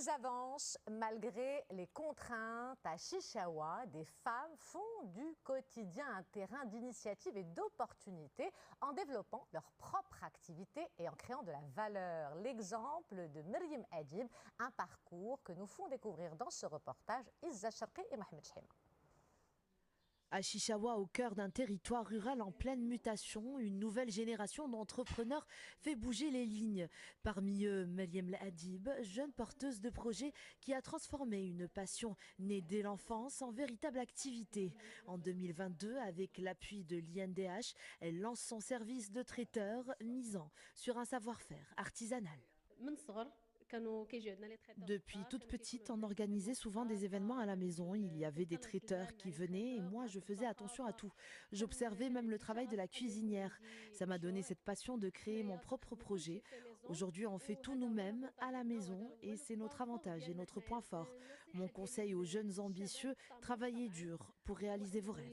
Elles avancent malgré les contraintes. À Chichaoua, des femmes font du quotidien un terrain d'initiative et d'opportunité en développant leur propre activité et en créant de la valeur. L'exemple de Myriam Adib, un parcours que nous font découvrir dans ce reportage Izza Sharqi et Mohamed Chema. À Chichaoua, au cœur d'un territoire rural en pleine mutation, une nouvelle génération d'entrepreneurs fait bouger les lignes. Parmi eux, Myriam Adib, jeune porteuse de projet qui a transformé une passion née dès l'enfance en véritable activité. En 2022, avec l'appui de l'INDH, elle lance son service de traiteur misant sur un savoir-faire artisanal. Depuis toute petite, on organisait souvent des événements à la maison. Il y avait des traiteurs qui venaient et moi, je faisais attention à tout. J'observais même le travail de la cuisinière. Ça m'a donné cette passion de créer mon propre projet. Aujourd'hui, on fait tout nous-mêmes à la maison et c'est notre avantage et notre point fort. Mon conseil aux jeunes ambitieux, travaillez dur pour réaliser vos rêves.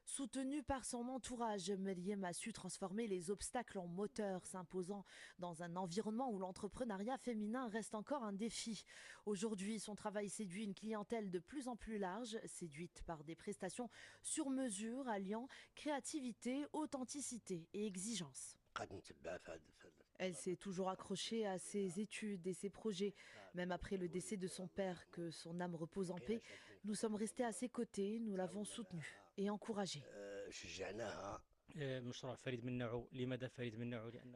Soutenue par son entourage, Myriam a su transformer les obstacles en moteurs, s'imposant dans un environnement où l'entrepreneuriat féminin reste encore un défi. Aujourd'hui, son travail séduit une clientèle de plus en plus large, séduite par des prestations sur mesure, alliant créativité, authenticité et exigence. Elle s'est toujours accrochée à ses études et ses projets. Même après le décès de son père, que son âme repose en paix, nous sommes restés à ses côtés, nous l'avons soutenue et encouragée.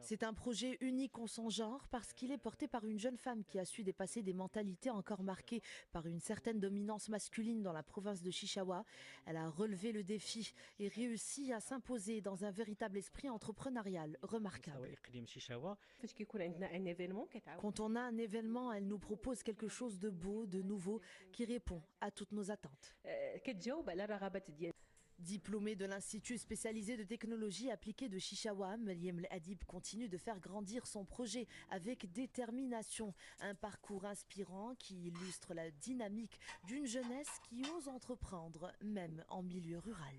C'est un projet unique en son genre parce qu'il est porté par une jeune femme qui a su dépasser des mentalités encore marquées par une certaine dominance masculine dans la province de Chichaoua. Elle a relevé le défi et réussi à s'imposer dans un véritable esprit entrepreneurial remarquable. Quand on a un événement, elle nous propose quelque chose de beau, de nouveau, qui répond à toutes nos attentes. Diplômée de l'Institut spécialisé de technologie appliquée de Chichaoua, Myriam Adib continue de faire grandir son projet avec détermination. Un parcours inspirant qui illustre la dynamique d'une jeunesse qui ose entreprendre, même en milieu rural.